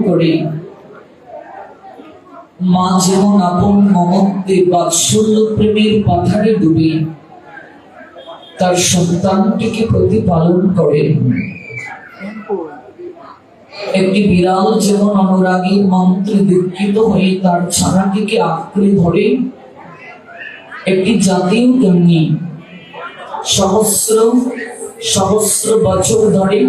করে মা যেমন আপন মমত্বে বাৎসল্য প্রেমের পাথারে ডুবে তার সন্তানটিকে প্রতিপালন করেন, একটি বিড়াল যেমন অনুরাগীর মন্ত্রে দীক্ষিত হয়ে তার ছানাটিকে আঁকড়ে ধরে, একটি জাতিও তেমনি সহস্র সহস্র বছর ধরে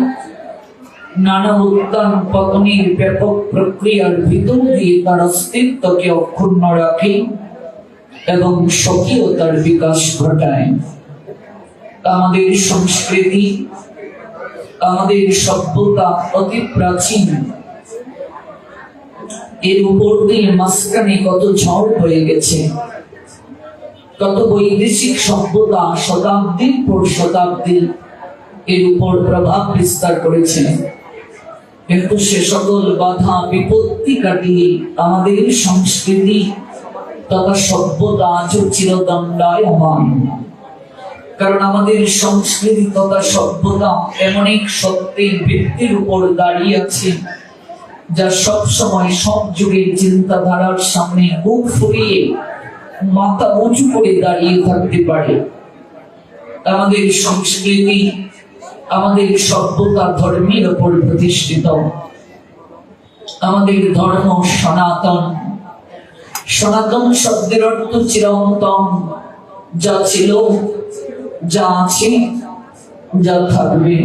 নানা উত্থান পতনের ব্যাপক প্রক্রিয়ার ভিতর দিয়ে তার অস্তিত্বকে অক্ষুণ্ণ রাখে এবং স্বকীয়তার বিকাশ ঘটায়। আমাদের সংস্কৃতি, আমাদের সভ্যতা অতি প্রাচীন, এর উপর দিয়ে মাঝখানে কত ঝড় হয়ে গেছে, কত বৈদেশিক সভ্যতা শতাব্দীর পর শতাব্দী এর উপর প্রভাব বিস্তার করেছে, কিন্তু সে সকল বাধা বিপত্তি কাটিয়ে আমাদের সংস্কৃতি তথা সভ্যতা আজও চিরদণ্ডায়মান। কারণ আমাদের সংস্কৃতি তথা সভ্যতা এমন এক সত্যের ভিত্তির উপর দাঁড়িয়ে আছে যা সব সময় সব যুগের চিন্তাধারার সামনে বুক ফুলিয়ে মাথা উঁচু করে দাঁড়িয়ে থাকতে পারে। আমাদের সংস্কৃতি, আমাদের সভ্যতা ধর্মের উপর প্রতিষ্ঠিত। আমাদের ধর্ম সনাতন। সনাতন শব্দের অর্থ চিরন্তন, যা ছিল, যা আছে, যা থাকবে।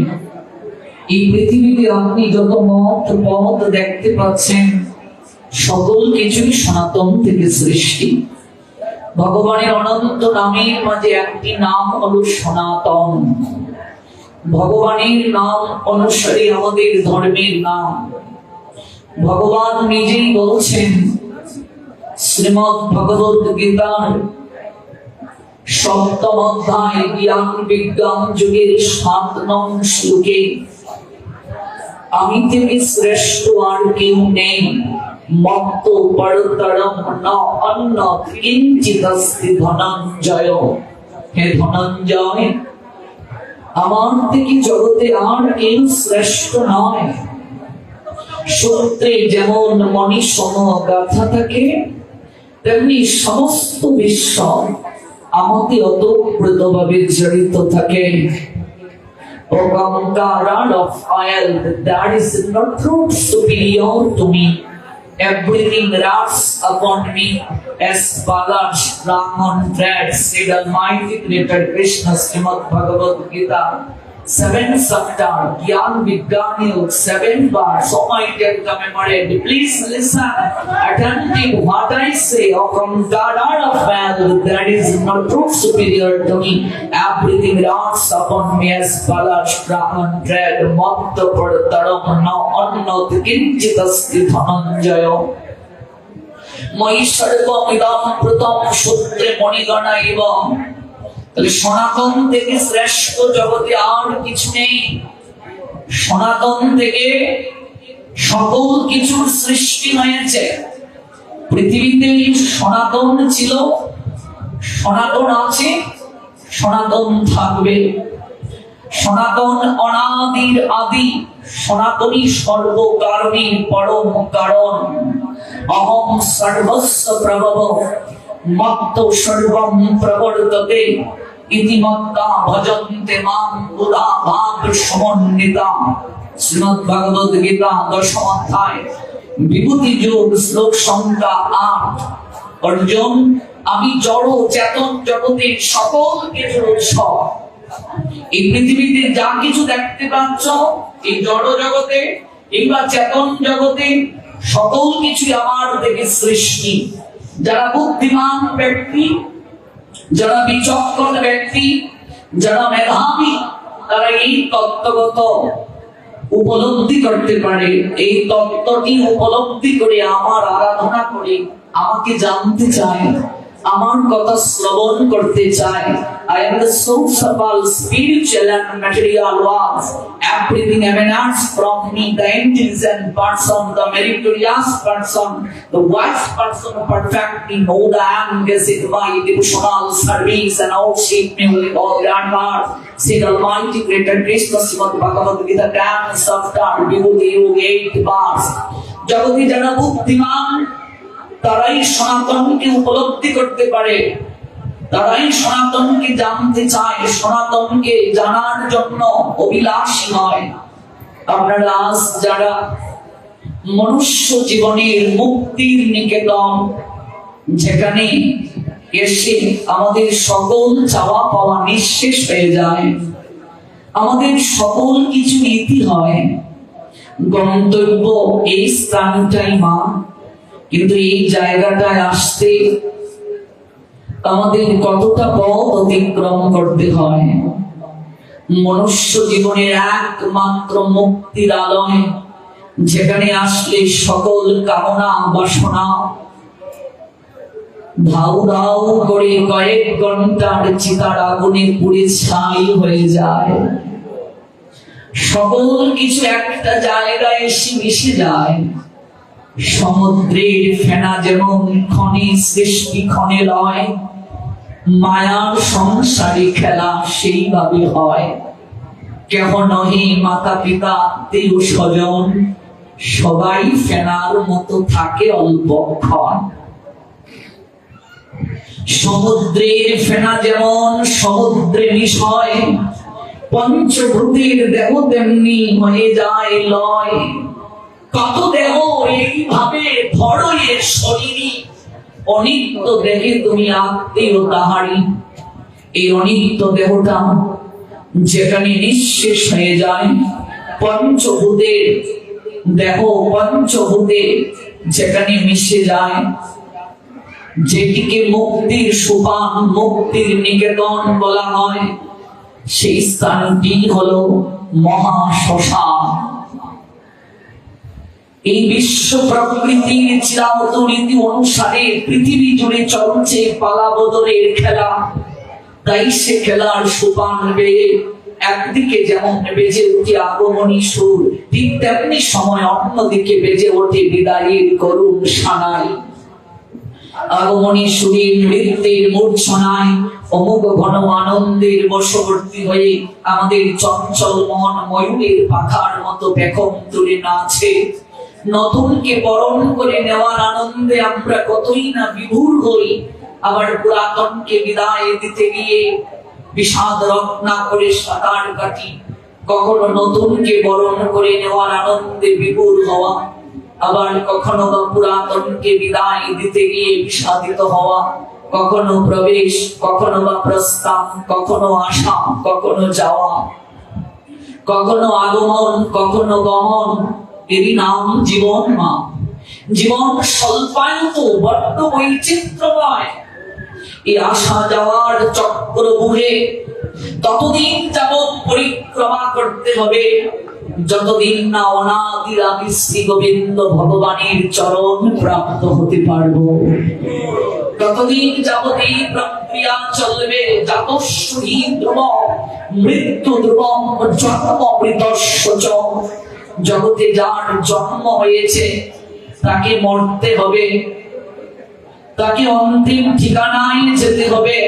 এই পৃথিবীতে আপনি যত মত পথ দেখতে পাচ্ছেন সকল কিছুই সনাতন থেকে সৃষ্টি। ভগবানের অনন্ত নামের মাঝে একটি নাম হলো সনাতন। ভগবানের নাম অনুসারে আমাদের ধর্মের নাম। ভগবান নিজেই বলছেন শ্রীমদ্ ভগবত গীতার সপ্তম অধ্যায় জ্ঞান বিজ্ঞান যুগের 7 নং শ্লোকে, আমি থেকে শ্রেষ্ঠ আর কেউ নেই, মত্ত পরতরম ন অন্য কিঞ্চিদস্তি ধনঞ্জয়। হে ধনঞ্জয়, আমার থেকে জগতে আর কেউ শ্রেষ্ঠ নয়। সূত্রে যেমন মণিসম গাথা থাকে, তেমনি সমস্ত বিশ্ব আমাকে অতপ্রতভাবে জড়িত থাকে। Rod of oil that is not truth superior to me. Everything rests upon me as Balash Brahman dread, said Almighty Creator Krishna, Srimad Bhagavad Gita, 7th chapter, Gyan Vigyanil, 7 bars. So my dear commemorate, please listen attentive what I say. Or from God out of value that is not truth superior to me. Everything rests upon me as Balash Brahman dread, Matta Padaram no Annat Kinchitasti Dhananjaya. Mahisharvam idam pratam sutre monigana eva. তাহলে সনাতন থেকে শ্রেষ্ঠ জগতে আর কিছু নেই। সনাতন থেকে সকল কিছুর সৃষ্টি হয়েছে। পৃথিবীতে সনাতন ছিল, সনাতন আছে, সনাতন থাকবে। সনাতন অনাদির আদি, সনাতনী সর্বকারণের পরম কারণ। অহং সর্বস্ব প্রভব মত্ত সর্বম প্রবর্ততে ইতিমত্তা ভজন্তে মাম বুধা ভাব সমন্বিতা। শ্রীমদ্ ভগবদ গীতা 10ম অধ্যায় বিভূতি যোগ শ্লোক সংখ্যা 8। অর্জুন, আমি জড় চেতন জগতের সকল কিছুর উৎস। এই পৃথিবীতে যা কিছু দেখতে পাচ্ছ, এই জড় জগতে কিংবা চেতন জগতে সকল কিছু আমার থেকে সৃষ্টি। যারা বুদ্ধিমান ব্যক্তি, যারা বিচক্ষণ ব্যক্তি, যারা মেধাবী, তারা এই তত্ত্বগত উপলব্ধি করতে পারে। এই তত্ত্বটি উপলব্ধি করে আমার আরাধনা করে আমাকে জানতে চায়, আমার কথা শ্রবণ করতে চায়। I am the source of all spiritual and material worlds. Everything emanates from me, the intelligent person, the meritorious person, the wise person who perfectly know the end, gazing by devotional service and worship me with all their heart. Said Almighty Creator Krishna, Srimad Bhagavad Gita 10th chapter, Vibhuti Yoga 8 bars. জগতে যারা বুদ্ধিমান তারাই সনাতনকে উপলব্ধি করতে পারে, তারাই সনাতনকে জানতে চায়, সনাতনকে জানার জন্য অভিলাষী হয়। আপনারা আজ যারা মনুষ্য জীবনের মুক্তির নিকেতন, যেখানে এসে আমাদের সকল চাওয়া পাওয়া নিঃশেষ হয়ে যায়, আমাদের সকল কিছু ইতি হয়, গন্তব্য এই স্থানটাই মা, কিন্তু এই জায়গাটায় আসতে আমাদের কতটা পথ অতিক্রম করতে হয়। মনুষ্য জীবনের একমাত্র মুক্তির আলয়, যেখানে আসলে সকল কামনা বাসনা ধাউ ধাউ করে কয়েক ঘন্টার চিতার আগুনে পুড়ে ছাই হয়ে যায়। সকল কিছু একটা জায়গায় এসে মিশে যায়। সমুদ্রের ফেনা যেমন ক্ষণে সৃষ্টি ক্ষণে লয়, মায়ার সংসারে খেলা সেইভাবে হয়। কেহ নহে মাতা পিতা আত্মীয় স্বজন, সবাই ফেনার মতো থাকে অল্পক্ষণ। সমুদ্রের ফেনা যেমন সমুদ্রে মিশয়, পঞ্চভূতের দেহ তেমনি হয়ে যায় লয়। কত দেহ এইভাবে ধরো এ শরীরই, অনিত্য দেহে তুমি আত্মীয় তাহারি। এই অনিত্য দেহটা যেখানে নিঃশেষ হয়ে যায়, পঞ্চভূতের দেহ পঞ্চভূতে যেখানে মিশে যায়, যেটিকে মুক্তির সোপান, মুক্তির নিকেতন বলা হয়, সেই স্থানটি হলো মহাশ্মশান। এই বিশ্ব প্রকৃতির চিরায়ত রীতি অনুসারে পৃথিবী জুড়ে চলছে পালা বদলের খেলা। তাই সে খেলার সোপান বেয়ে একদিকে যেমন বেজে ওঠে আগমনী সুর, ঠিক তেমনি সময় অন্যদিকে বেজে ওঠে বিদায়ের করুণ সানাই। আগমনী সুরের নৃত্যের মূর্ছনায় অমোঘ ঘন আনন্দের বশবর্তী হয়ে আমাদের চঞ্চল মন ময়ূরের পাখার মতো পেখম তুলে নাচে। নতুনকে বরণ করে নেওয়ার আনন্দে আমরা কতই না বিভোর হই, আবার পুরাতনকে বিদায় দিতে গিয়ে বিষাদ রত্না করে সাঁতার কাটি। কখনো নতুনকে বরণ করে নেওয়ার আনন্দে বিভোর হওয়া, আবার কখনো বা পুরাতনকে বিদায় দিতে গিয়ে বিষাদিত হওয়া। কখনো প্রবেশ, কখনো বা প্রস্থান, কখনো আসা, কখনো যাওয়া, কখনো আগমন, কখনো গমন। এরই নাম জীবন মা। জীবন স্বল্পায়িত, বড্ড বৈচিত্র্যময়। এই আসা যাওয়ার চক্র বুহে ততদিন যাবৎ পরিক্রমা করতে হবে যতদিন না অনাদির আদি শ্রী গোবিন্দ ভগবানের চরণ প্রাপ্ত হতে পারবো। ততদিন যাবৎ এই প্রক্রিয়া চলবে। জাতস্বহী ধ্রুব মৃত্যু ধ্রুবম জন্ম মৃতস্য চ। জগতে যার জন্ম হয়েছে তাকে মরতে হবে, তাকে অন্তিম ঠিকানায় যেতে হবে,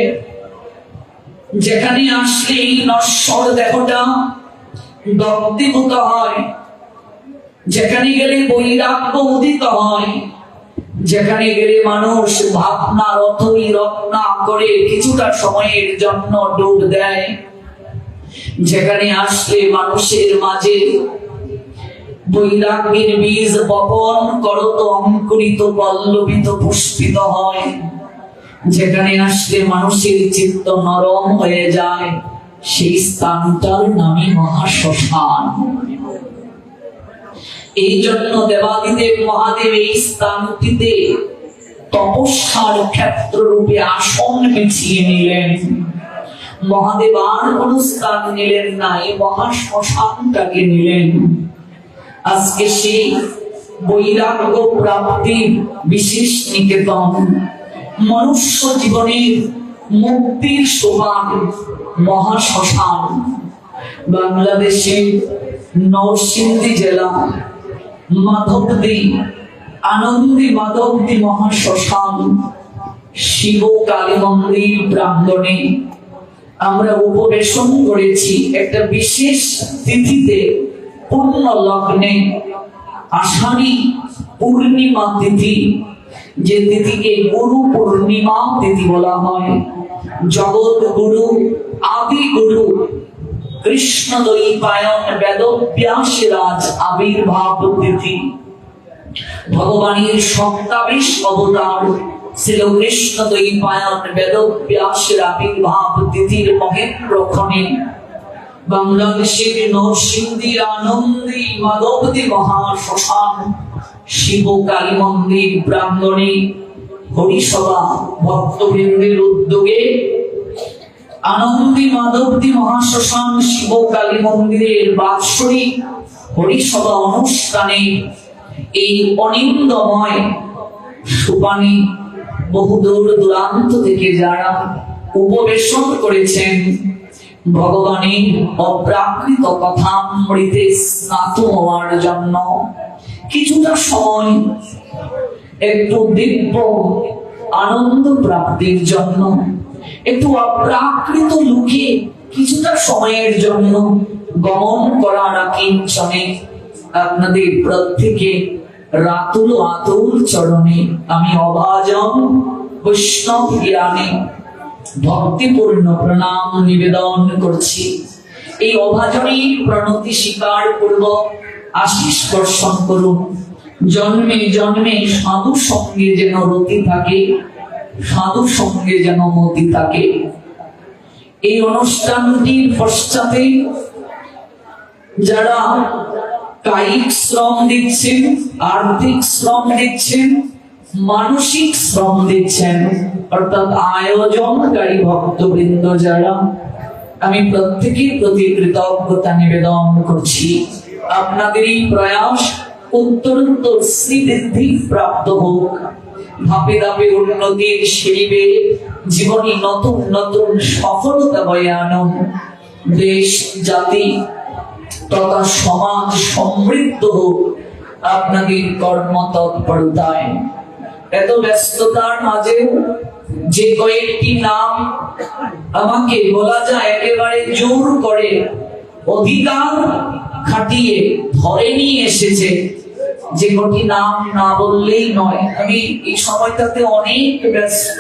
যেখানে আসলে এই নশ্বর দেহটা দগ্ধীভূত হয়, যেখানে গেলে বৈরাগ্য উদিত হয়, যেখানে গেলে মানুষ ভাবনার অথই রত্না করে কিছুটা সময়ের জন্য ডুব দেয়, যেখানে আসলে মানুষের মাঝে বৈরাগ্যের বীজ বপন করত অঙ্কুরিত পল্লবিত পুষ্পিত হয়, যেখানে আসলে মানুষের চিত্ত নরম হয়ে যায়, সেই স্থানটার নামই মহাশ্মশান। এই জন্য দেবাদিদেব মহাদেব এই স্থানটিতে তপস্যার ক্ষেত্র রূপে আসন বিছিয়ে নিলেন। মহাদেব আর কোন স্থান নিলেন না, এই মহাশ্মশানটাকে নিলেন। আজকে সেই বৈরাগ্য প্রাপ্তির বিশেষ নিকেতন, মনুষ্য জীবনের মুক্তির সোপান মহাশ্মশান। বাংলাদেশের নরসিংদী জেলা মাধবদী আনন্দী মাধবদী মহাশ্মশান শিব কালী মন্দির প্রাঙ্গণে আমরা উপবেশন করেছি একটা বিশেষ তিথিতে, পূর্ণ লগ্নে, আষাঢ়ী পূর্ণিমা তিথি, যে তিথিকে গুরু পূর্ণিমা তিথি বলা হয়। জগৎ গুরু, আদি গুরু কৃষ্ণ দ্বৈপায়ন বেদব্যাসের আজ আবির্ভাব তিথি। ভগবানের সপ্তাবিশ অবতার শ্রী কৃষ্ণ দ্বৈপায়ন বেদব্যাসের আবির্ভাব তিথির মহেন্দ্রক্ষণে বাংলাদেশের নরসিংদীর আনন্দী মাধবদী মহাশ্মশান শিব কালী মন্দির প্রাঙ্গণে হরিসভা ভক্তবৃন্দের উদ্যোগে আনন্দী মাধবদী মহাশ্মশান শিব কালী মন্দিরের বাৎসরিক হরিসভা অনুষ্ঠানে এই অনিন্দময় সুপানি বহু দূর দূরান্ত থেকে যারা উপবেশন করেছেন, ভগবানের অপ্রাকৃত কথামৃতে স্নাত হওয়ার জন্য, কিছুটা সময় একটু দিব্য আনন্দ প্রাপ্তির জন্য, একটু অপ্রাকৃত লুকে কিছুটা সময়ের জন্য গমন করার কিঞ্চনে আপনাদের প্রত্যেকে রাতুল আতুল চরণে আমি অভাজন বৈষ্ণব জ্ঞানে ভক্তিপূর্ণ প্রণাম নিবেদন করছি। এই অভাজনের প্রণতি স্বীকার পূর্বক আশীষ বর্ষণ করুন। জন্মে জন্মে সাধু সঙ্গে যেন রতি থাকে, সাধু সঙ্গে যেন মতি থাকে। এই অনুষ্ঠানটির পশ্চাতে যারা কায়িক শ্রম দিচ্ছেন, আর্থিক শ্রম দিচ্ছেন, মানসিক শ্রম দিচ্ছেন, অর্থাৎ আয়োজনকারী ভক্তবৃন্দ যারা, আমি প্রত্যেকের প্রতি কৃতজ্ঞতা নিবেদন করছি। আপনাদের এই প্রয়াস উত্তরোত্তর শ্রীবৃদ্ধি প্রাপ্ত হোক, ধাপে ধাপে উন্নতির সিঁড়ি জীবনে নতুন নতুন সফলতা বয়ে আনুন। দেশ জাতি তথা সমাজ সমৃদ্ধ হোক আপনাদের কর্মতৎপরতায়। এত ব্যস্ততার মাঝে যে কয়েকটি নাম আমাকে বলা যায় একেবারে জোর করে অধিকার খাটিয়ে ধরে নিয়ে এসেছে, যে কটি নাম না বললেই নয়। আমি এই সময়টাতে অনেক ব্যস্ত,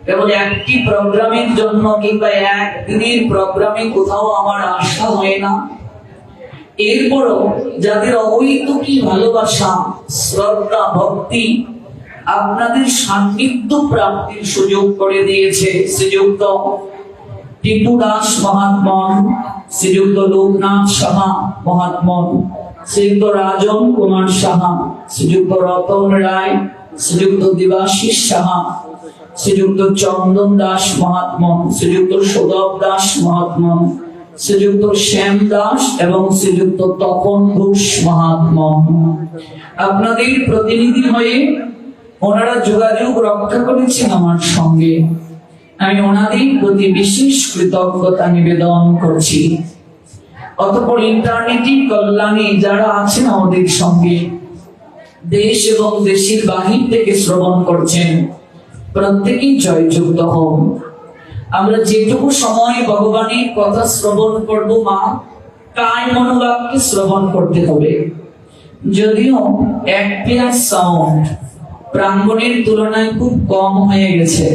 কেবল একটি প্রোগ্রামের জন্য কিংবা একদিনের প্রোগ্রামে কোথাও আমার আশা হয় না। এরপরও যাদের অহৈতুকী ভালোবাসা, শ্রদ্ধা, ভক্তি আপনাদের সান্নিধ্য প্রাপ্তির সুযোগ করে দিয়েছে, শ্রীযুক্ত টিপু দাস মহাত্মন, শ্রীযুক্ত লোকনাথ সাহা মহাত্মন, শ্রীযুক্ত রাজন কুমার সাহা, শ্রীযুক্ত রতন রায়, শ্রীযুক্ত দেবাশিস সাহা, শ্রীযুক্ত চন্দন দাস মহাত্মন, শ্রীযুক্ত সৌরভ দাস মহাত্মন, শ্রীযুক্ত শ্যাম দাস এবং শ্রীযুক্ত তপন ঘোষ মহাত্মন। আপনাদের প্রতিনিধি হয়ে ওনারা যোগাযোগ রক্ষা করেছেন আমার সঙ্গে, আমি ওনাদের প্রতি বিশেষ কৃতজ্ঞতা নিবেদন করছি। অতঃপর ইন্টারনেটের কল্যাণে যারা আছেন আমাদের সঙ্গে, দেশ এবং দেশের বাহির থেকে শ্রবণ করছেন, প্রত্যেকেই জয়যুক্ত হন। আমরা যেটুকু সময় ভগবানের কথা শ্রবণ করব, মা কায় মনোবাক্যে শ্রবণ করতে হবে। যদিও এক পেয়ার সাউন্ড প্রাঙ্গণের তুলনায় খুব কম হয়ে গেছে,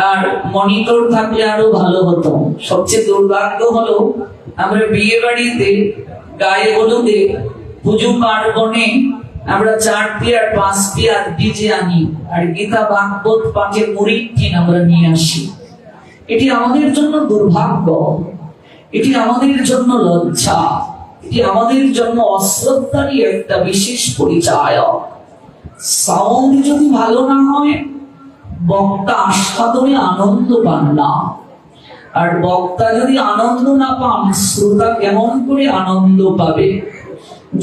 আর মনিটর থাকলে আরো ভালো হতো। সবচেয়ে দুর্ভাগ্য হলো আমরা বিয়ে বাড়িতে, গায়ে হলুদে, পুজো পার্বণে আমরা 4 পেয়ার 5 পেয়ার ডিজে আনি, আর গীতা ভাগবত পাঠের মুড়ির টিন আমরা নিয়ে আসি। এটি আমাদের জন্য দুর্ভাগ্য, এটি আমাদের জন্য লজ্জা, এটি আমাদের জন্য অশ্রদ্ধারই একটা বিশেষ পরিচয়। সাউন্ড যদি ভালো না হয়, বক্তা আস্বাদনে আনন্দ পান না, আর বক্তা যদি আনন্দ না পান, শ্রোতা কেমন করে আনন্দ পাবে?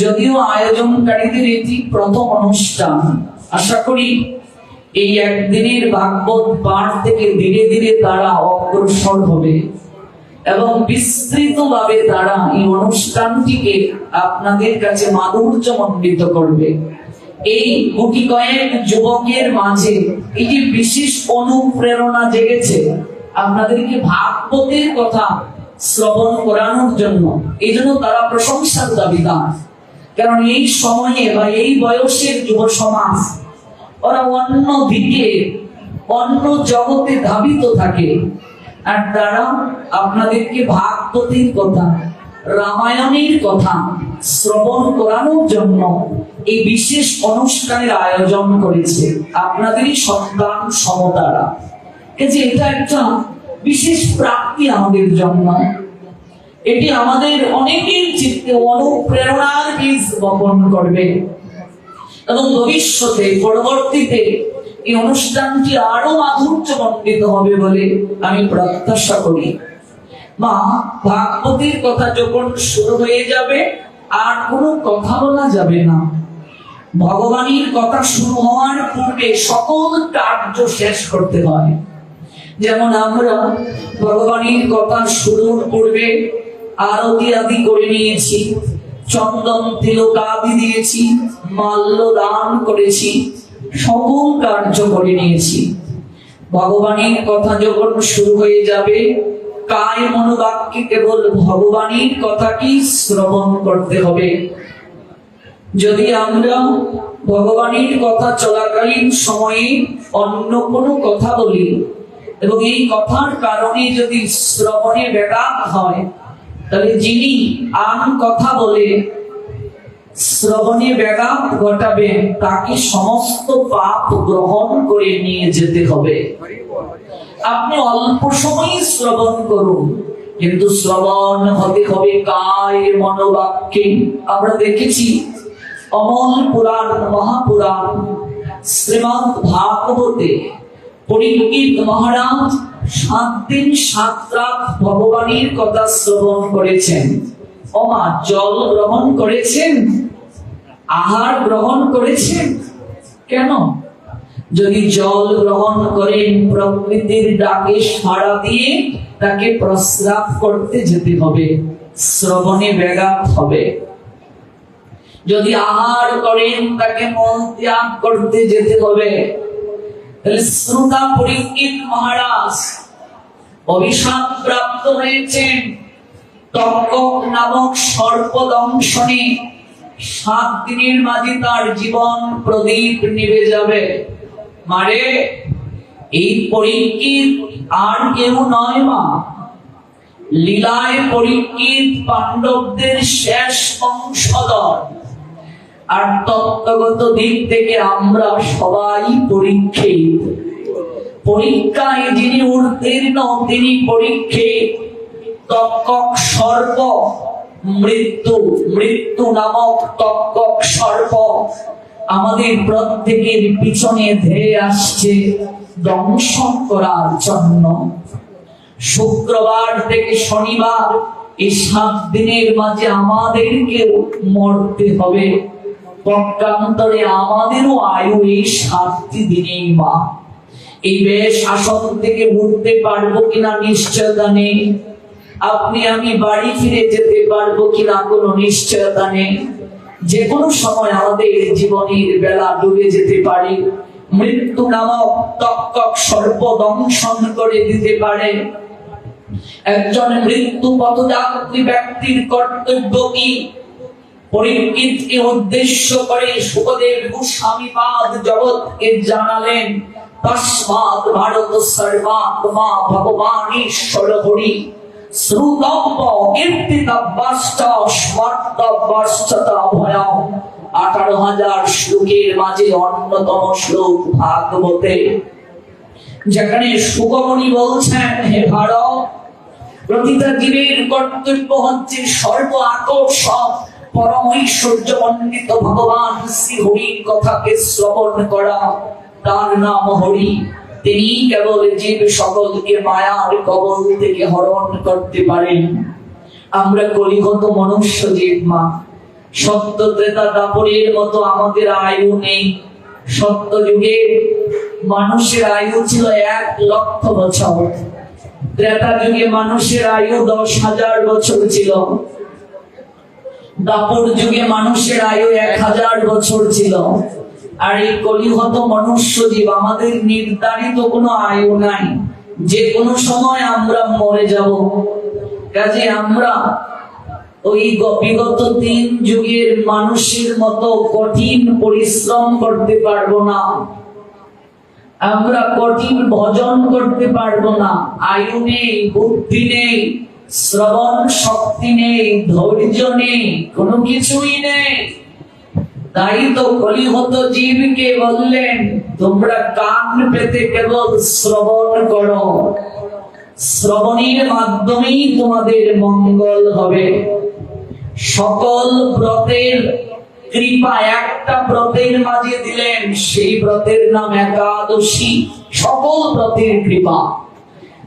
যদিও আয়োজনকারীদের এটি প্রথম অনুষ্ঠান, আশা করি এই একদিনের ভাগবত পাঠ থেকে ধীরে ধীরে তারা অগ্রসর হবে এবং বিস্তৃতভাবে তারা এই অনুষ্ঠানটিকে আপনাদের কাছে মাধুর্যমণ্ডিত করবে। এই গুটি কয়েক যুবকের মাঝে এই যে বিশেষ অনুপ্রেরণা জেগেছে আপনাদেরকে ভাগবতের কথা শ্রবণ করানোর জন্য, এই জন্য তারা প্রশংসার দাবিদার। কারণ এই সময়ে বা এই বয়সের যুব সমাজ ওরা অন্য দিকে অন্য জগতে ধাবিত থাকে, আর তারা আপনাদেরকে ভাগবতীর কথা, রামায়ণের কথা শ্রবণ করানোর জন্য এই বিশেষ অনুষ্ঠানের আয়োজন করেছে আপনাদেরই সন্তান সমতারা। যে এটা একটা বিশেষ প্রাপ্তি আমাদের জন্য, এটি আমাদের অনেকের চিত্তে অনুপ্রেরণার বীজ বপন করবে এবং ভবিষ্যতে পরবর্তীতে এই অনুষ্ঠানটি আরো মাধুর্যমণ্ডিত হবে বলে আমি প্রত্যাশা করি। মা, ভাগবতীর কথা যখন শুরু হয়ে যাবে আর কোনো কথা বলা যাবে না। ভগবানের কথা শুরু হওয়ার পূর্বে সকল কার্য শেষ করতে হয়। যেমন আমরা ভগবানের কথা শুরুর পূর্বে আরতি আদি করে নিয়েছি, চন্দন তিলক আদি দিয়েছি, মাল্য দান করেছি, সকল কার্য করে নিয়েছি। ভগবানের কথা যখন শুরু হয়ে যাবে, কায় মনোবাক্যে কেবল ভগবানের কথাটি শ্রবণ করতে হবে। যদি আমরা ভগবানের কথা চলাকালীন সময়ে অন্য কোনো কথা বলি এবং এই কথার কারণে যদি শ্রবণে ব্যাঘাত হয়, তাহলে যিনি আন কথা বলে শ্রবণে ব্যাঘাত ঘটাবেন তাকে সমস্ত পাপ গ্রহণ করে নিয়ে যেতে হবে। আপনি অল্প সময় শ্রবণ করুন, কিন্তু শ্রবণ হতে হবে কায় মনোবাক্যে। আমরা দেখেছি অমল পুরাণ, মহাপুরাণ, শ্রীমদ্ ভাগবতে পরীক্ষিত মহারাজ 7 দিন 7 রাত ভগবানের কথা শ্রবণ করেছেন। ওমা, জল গ্রহণ করেছেন, আহার গ্রহণ করেছেন। কেন? যদি জল গ্রহণ করেন, প্রকৃতির ডাকে সাড়া দিয়ে তাকে প্রস্রাব করতে যেতে হবে, শ্রবণে ব্যাঘাত হবে। যদি আহার করেন, তাকে মল ত্যাগ করতে যেতে হবে। শ্রোতা পরীক্ষিত মহারাজ অভিশাপ প্রাপ্ত হয়েছেন। তক্ষক নামক সর্প দংশনে 7 দিনের মাঝে তার জীবন প্রদীপ নিভে যাবে। মারে, এই পরীক্ষিত আর কেউ নয় মা, লীলায় পরীক্ষিত পাণ্ডবদের শেষ বংশধর। আর তত্ত্বগত দিক থেকে আমরা সবাই পরীক্ষিত। পরীক্ষায় যিনি উত্তীর্ণ তিনি পরীক্ষিত। তক্ষক সর্প, মৃত্যু নামক তক্ষক সর্প আমাদের প্রত্যেকের পিছনে ধেয়ে আসছে দংশন করার জন্য। শুক্রবার থেকে শনিবার এই 7 দিনের মাঝে আমাদেরকেও মরতে হবে। পক্ষান্তরে আমাদেরও আয়ু এই 7টি দিনেই মা। এই বেশ আসন থেকে উঠতে পারবো কিনা নিশ্চয়তা নেই। আপনি আমি বাড়ি ফিরে যেতে পারবো কিনা কোনো নিশ্চয়তা নেই। যে কোনো সময় আমাদের জীবনের বেলা ডুবে যেতে পারে। মৃত্যু নামক তক্ষক সর্প দংশন করে দিতে পারে। একজন মৃত্যু পথযাত্রী ব্যক্তির কর্তব্য কি? পরীক্ষিতকে উদ্দেশ্য করে সুখদেব গোস্বামীপাদ জগৎকে জানালেন, তস্মাৎ ভারত সর্বাত্মা ভগবান ঈশ্বর হরি শ্রুতব্য কীর্তিতব্যশ্চ স্মর্তব্যশ্চ তভয়ঃ। 18,000 শ্লোকের মাঝে অন্যতম শ্লোক ভাগবতে, যেখানে সুগমণি বলছেন, হে ভারত, প্রতিটা জীবের কর্তব্য হচ্ছে সর্ব আকর্ষণ পরম ঐশ্বর্যমণ্ডিত ভগবান শ্রী হরির কথাকে শ্রবণ করা। তার নাম হরি। তিনি কেবল জীব সকলকে মায়ার কবল থেকে হরণ করতে পারেন। আমরা কলিগত মনুষ্য জীব মা। সত্য ত্রেতা দাপরের মতো আমাদের আয়ু নেই। সত্য যুগে মানুষের আয়ু ছিল 1 লক্ষ বছর। ত্রেতা যুগে মানুষের আয়ু 10,000 বছর ছিল। দাপর যুগে মানুষের আয়ু 1000 বছর ছিল। আর এই কলিহত মনুষ্য জীব, আমাদের নির্ধারিত কোনো আয়ু নাই। যে কোনো সময় আমরা মরে যাব। কাজে আমরা ওই বিগত 3 যুগের মানুষের মতো কঠিন পরিশ্রম করতে পারবো না, আমরা কঠিন ভজন করতে পারবো না। আয়ু নেই, বুদ্ধি নেই, শ্রবণ শক্তি নেই, ধৈর্য নেই, কোনো কিছুই নেই। তাই তো কলিহত জীবকে বললেন, তোমরা কান পেতে কেবল শ্রবণ করো, শ্রবণের মাধ্যমেই তোমাদের মঙ্গল হবে। সকল ব্রতের কৃপা একটা ব্রতের মাঝে দিলেন, সেই ব্রতের নাম একাদশী। সকল ব্রতের কৃপা,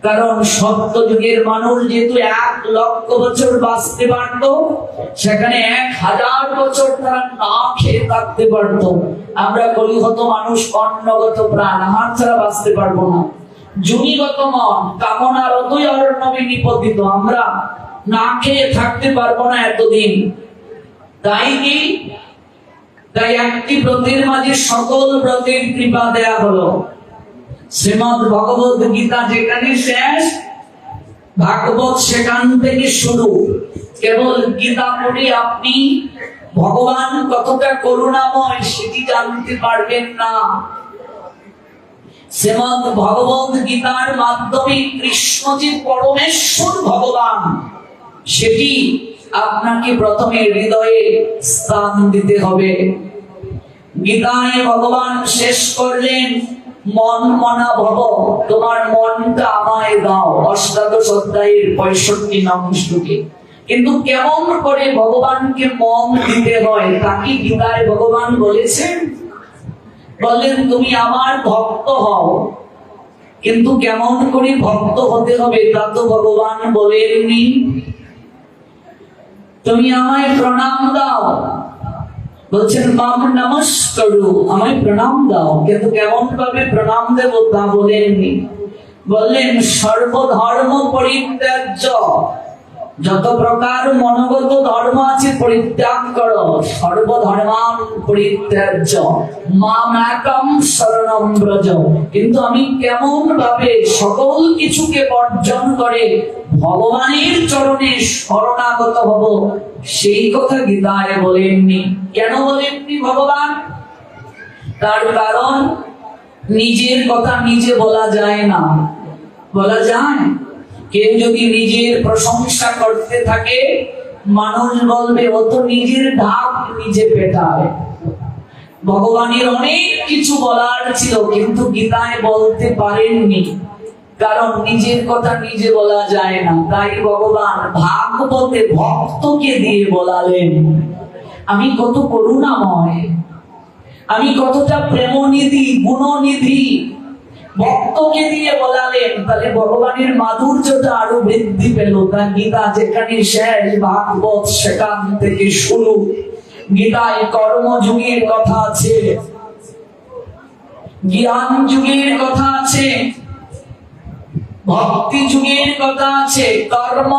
কারণ সত্য যুগের মানুষ যেহেতু 1 লক্ষ বছর বাঁচতে পারত, সেখানে 1000 বছর তারা না খেয়ে থাকতে পারত। আমরা কলিহত মানুষ অন্নগত প্রাণ, আহার ছাড়া বাঁচতে পারবো না। জুনিগত মন, কামনার অতই অরণ্যে নিপতিত, আমরা না খেয়ে থাকতে পারবো না এতদিন। তাই কি? তাই একটি ব্রতের মাঝে সকল ব্রতের কৃপা দেয়া হলো। শ্রীমদ ভগবত গীতা যেখানে শেষ, ভাগবত সেখান থেকে শুরু। কেবল গীতা পড়ে আপনি ভগবান কতটা করুণাময় সেটি জানতে পারবেন না। শ্রীমদ ভগবত গীতার মাধ্যমে কৃষ্ণ যে পরমেশ্বর ভগবান, সেটি আপনাকে প্রথমে হৃদয়ে স্থান দিতে হবে। গীতায় ভগবান শেষ করলেন, মন মনা ভব, তোমার মনটা আমায় দাও, অষ্টাদশ অধ্যায়ের 65 নং শ্লোকে। কিন্তু কেমন করে ভগবানকে মন দিতে হয় তা কি গীতায় ভগবান বলেছেন? বললেন, তুমি আমার ভক্ত হও। কিন্তু কেমন করে ভক্ত হতে হবে তা তো ভগবান বলেননি। তুমি আমায় প্রণাম দাও, বলছেন মাম নমস্কারু, আমায় প্রণাম দাও। কিন্তু কেমন ভাবে প্রণাম দেব তা বলেননি। বললেন, সর্বধর্ম পরিত্যাজ্য, যত প্রকার মনোগত ধর্ম আছে পরিত্যাগ করো। সর্বধর্মান পরিত্যাজ্য মাম একম শরণম ব্রজ। কিন্তু আমি কেমন ভাবে সকল কিছুকে বর্জন করে ভগবানের চরণে শরণাগত হব, সেই কথা গীতায় বলেননি। কেন বলেননি ভগবান? তার কারণ, নিজের কথা নিজে বলা যায় না। বলা যায়? কেউ যদি নিজের প্রশংসা করতে থাকে, মানুষ বলবে ও তো নিজের ঢাক নিজে পেটায়। ভগবানের অনেক কিছু বলার ছিল, কিন্তু গীতায় বলতে পারেননি, কারণ নিজের কথা নিজে বলা যায় না। তাই ভগবান ভাগবতে ভক্তকে দিয়ে বলালেন, আমি কত করুণাময়, আমি কতটা প্রেমনিধি, গুণনিধি। ভক্তকে দিয়ে বলালেন, তাহলে ভগবানের মাধুর্যটা আরো বৃদ্ধি পেল। তা গীতা যেখানে শেষ, ভাগবত সেখান থেকে শুরু। গীতায় কর্মযুগের কথা আছে, জ্ঞান যুগের কথা আছে, ভক্তি যুগের কথা আছে। কর্ম,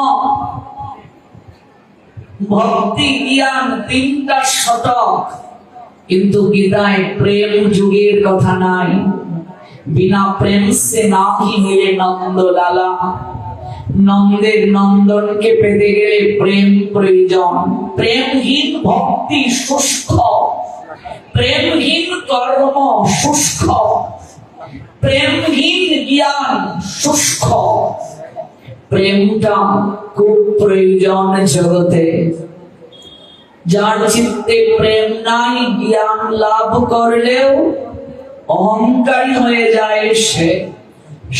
ভক্তি, জ্ঞান, 3টা শতক। কিন্তু গীতায় প্রেম যুগের কথা নাই। বিনা প্রেম সে নাহি মিলে নন্দ লালা। নন্দের নন্দনকে পেতে গেলে প্রেম প্রয়োজন। প্রেমহীন ভক্তি শুষ্ক, প্রেমহীন কর্ম শুষ্ক, প্রেমহীন জ্ঞান শুষ্ক। প্রেমটা খুব প্রয়োজন জগতে। যার চিত্তে প্রেম নাই, জ্ঞান লাভ করলেও অহংকারী হয়ে যায় সে।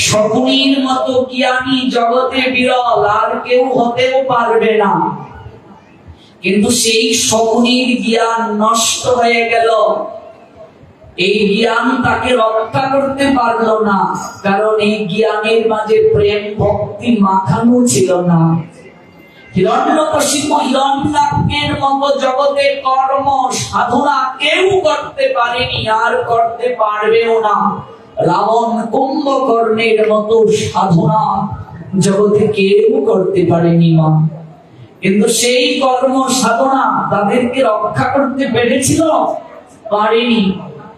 শকুনির মতো জ্ঞানী জগতে বিরল, আর কেউ হতেও পারবে না। কিন্তু সেই শকুনির জ্ঞান নষ্ট হয়ে গেল। এই জ্ঞান তাকে রক্ষা করতে পারলো না, কারণ এই জ্ঞানের মাঝে প্রেম ভক্তি মাখানো ছিল না। হিরণ্যকশিপু হিরণ্যাক্ষের মতো জগতে কর্ম সাধনা কেউ করতে পারেনি, আর করতে পারবেও না। রাবণ কুম্ভকর্ণের মতো সাধনা জগতে কেউ করতে পারেনি মা। কিন্তু সেই কর্ম সাধনা তাদেরকে রক্ষা করতে পেরেছিল? পারেনি,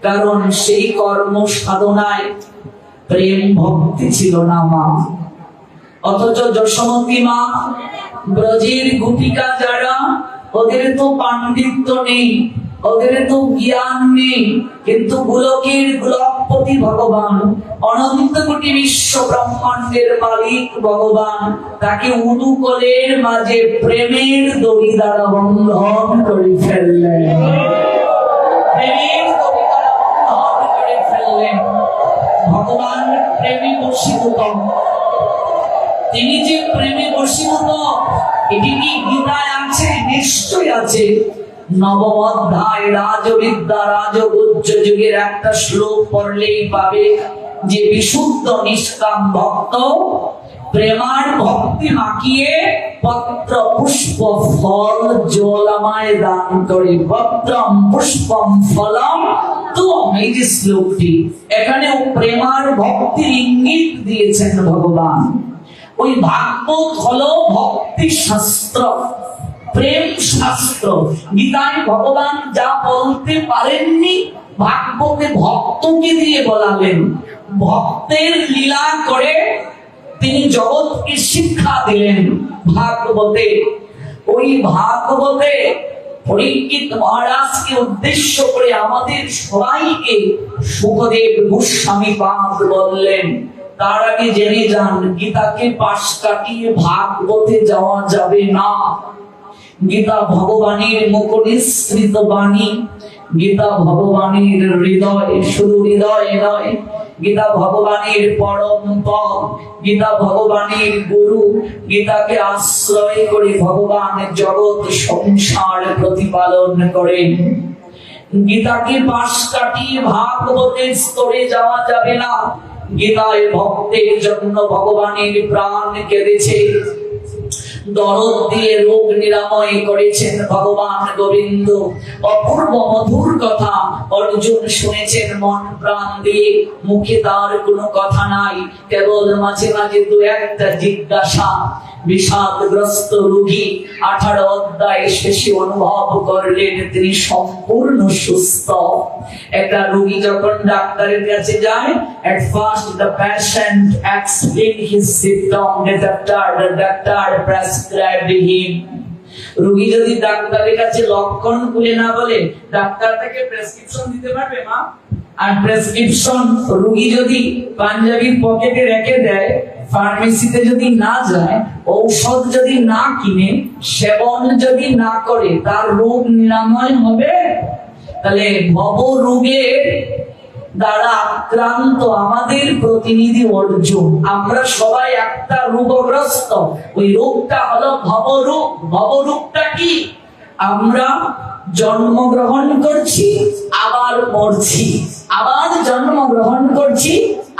কারণ সেই কর্ম সাধনায় প্রেম ভক্তি ছিল না মা। অথচ যশোমতী মা ব্রজের গোপিকা যারা, ওদের তো পাণ্ডিত্য নেই, ওদের তো জ্ঞান নেই, কিন্তু গোলকের গোলকপতি ভগবান, অনন্ত কোটি বিশ্ব ব্রহ্মাণ্ডের মালিক ভগবান, তাকে উদুকলের মাঝে প্রেমের দড়ি দ্বারা বন্ধন করে ফেললেন। প্রেমের দড়ি দ্বারা বন্ধন করে ফেললেন। ভগবান প্রেমে বশীভূত। তিনি যে প্রেমে বশীভূত, এটি কি গীতায় আছে? নিশ্চয় আছে। নবম অধ্যায় রাজবিদ্যা রাজগুজ্জ যুগের একটা শ্লোক পড়লেই পাবে যে বিশুদ্ধ নিষ্কাম ভক্ত প্রেমার ভক্তি মাখিয়ে পত্র পুষ্প ফল জল আমায় দান করে। পত্রম পুষ্পম ফলম তুম, এই যে শ্লোকটি, এখানে প্রেমার ভক্তির ইঙ্গিত দিয়েছেন ভগবান। ওই ভাগবত হলো ভক্তি শাস্ত্র, প্রেম শাস্ত্র। গীতায় ভগবান যা বলতে পারেননি, ভাগবতে ভক্তকে দিয়ে বলালেন। ভক্তের লীলা করে তিনি জগৎকে শিক্ষা দিলেন ভাগবতে। ওই ভাগবতে পরীক্ষিত মহারাজকে উদ্দেশ্য করে আমাদের সবাইকে সুখদেব গোস্বামী পাদ বললেন, তার আগে জেনে যান গীতাকে পাশ কাটিয়ে ভাগবতে যাওয়া যাবে না। গীতা ভগবানের মুখ নিঃসৃত বাণী, গীতা ভগবানের হৃদয়, শুধু হৃদয় নয়, গীতা ভগবানের পরম পদ, গীতা ভগবানের গুরু। গীতাকে আশ্রয় করে ভগবান জগৎ সংসার প্রতিপালন করেন। গীতাকে পাশ কাটিয়ে ভাগবতের স্তরে যাওয়া যাবে না। গীতায় ভক্তের জন্য ভগবানের প্রাণ কেঁদেছে, দরদ দিয়ে রোগ নিরাময় করেছেন ভগবান গোবিন্দ। অপূর্ব মধুর কথা অর্জুন শুনেছেন মন প্রাণ দিয়ে, মুখে তার কোনো কথা নাই, কেবল মাঝে মাঝে দু একটা জিজ্ঞাসা। বিষাদগ্রস্ত রোগী 18 অধ্যায় শেষে অনুভব করলেন তিনি সম্পূর্ণ সুস্থ। একটা রোগী যখন ডাক্তারের কাছে যায়, at first the patient explained his symptom, the doctor prescribed him. রোগী যদি ডাক্তারের কাছে লক্ষণ খুলে না বলে, ডাক্তার তাকে প্রেসক্রিপশন দিতে পারবে মা? আর প্রেসক্রিপশন রোগী যদি পাঞ্জাবির পকেটে রেখে দেয়, ফার্মেসিতে যদি না যায়, ঔষধ যদি না কিনে, সেবন যদি না করে, তার রোগ নিরাময় হবে? তাহলে ভব রোগের দ্বারা আক্রান্ত আমাদের প্রতিনিধি অর্জুন। আমরা সবাই একটা রোগগ্রস্ত, ওই রোগটা হলো ভবরোগ। ভবরোগটা কি? আমরা জন্মগ্রহণ করছি, আবার মরছি, আবার জন্মগ্রহণ করছি,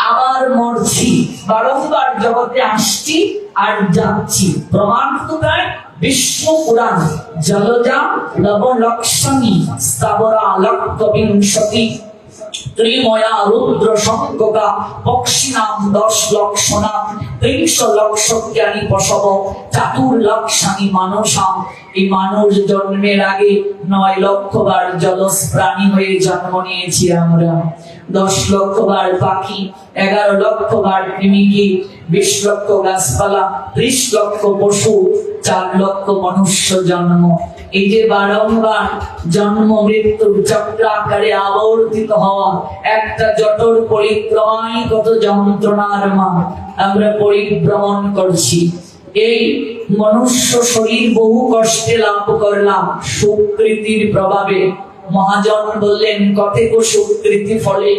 আবার মরছি, বারংবার জগতে আসছি আর যাচ্ছি। প্রমাণ কোথায়? বিষ্ণু পুরাণ জলজা নবলক্ষ্মী স্থাবরা লক্ষ্যবিংশতি ত্রিময়া রুদ্র সংজ্ঞা পক্ষিনাম 10 লক্ষণাম 30 লক্ষজ্ঞানী পশব চাতুর্লক্ষানি মানুষাম। এই মানুষ জন্মের আগে 9 লক্ষ বার জলজ প্রাণী হয়ে জন্ম নিয়েছি আমরা, 10 লক্ষ বার পাখি, 11 লক্ষ বার কৃমিকি, 20 লক্ষ গাছপালা, 30 লক্ষ পশু, 4 লক্ষ মনুষ্য জন্ম। এই যে বারংবার জন্ম মৃত্যুর চক্রাকারে আবর্তিত হওয়া, একটা জটর পরিক্রমায় কত যন্ত্রণার মা আমরা পরিভ্রমণ করছি। এই মনুষ্য শরীর বহু কষ্টে লাভ করলাম সুকৃতির প্রভাবে। মহাজন বললেন, কতেক সুকৃতি ফলে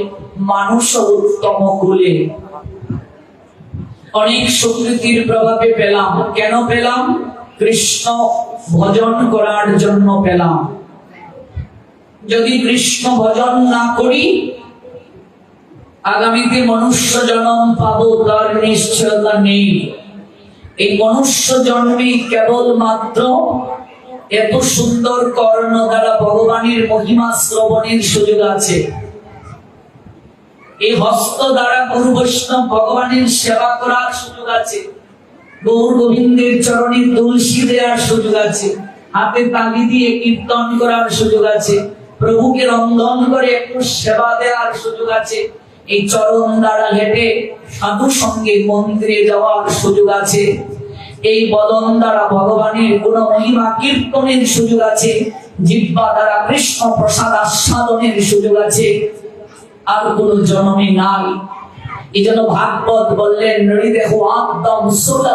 মানুষ উত্তম কুলে। অনেক সুকৃতির প্রভাবে পেলাম। কেন পেলাম? কৃষ্ণ ভজন করার জন্য পেলাম। যদি কৃষ্ণ ভজন না করি, আগামীতে মনুষ্য জন্ম পাবো তার নিশ্চয়তা নেই। এই মনুষ্য জন্মে কেবল মাত্র এত সুন্দর কর্ণ দ্বারা ভগবানের মহিমা শ্রবণের সুযোগ আছে। এই হস্ত দ্বারা গুরু বৈষ্ণব ভগবানের সেবা করার সুযোগ আছে, গৌর গোবিন্দের চরণে তুলসী দেওয়ার সুযোগ আছে, হাতে তালি দিয়ে কীর্তন করার সুযোগ আছে, প্রভুকে রন্ধন করে একটু সেবা দেওয়ার সুযোগ আছে, এই চরণ দ্বারা হেঁটে সাধু সঙ্গে মন্দিরে যাওয়ার সুযোগ আছে। এই বদন দ্বারা ভগবানের গুণ মহিমা কীর্তনের সুযোগ আছে, জিহ্বা দ্বারা কৃষ্ণ প্রসাদ আস্বাদনের সুযোগ আছে, আর কোন জন্মে নাই। এই জন্য ভাগবত বললেন, নৃদেহ আত্মম সুলভ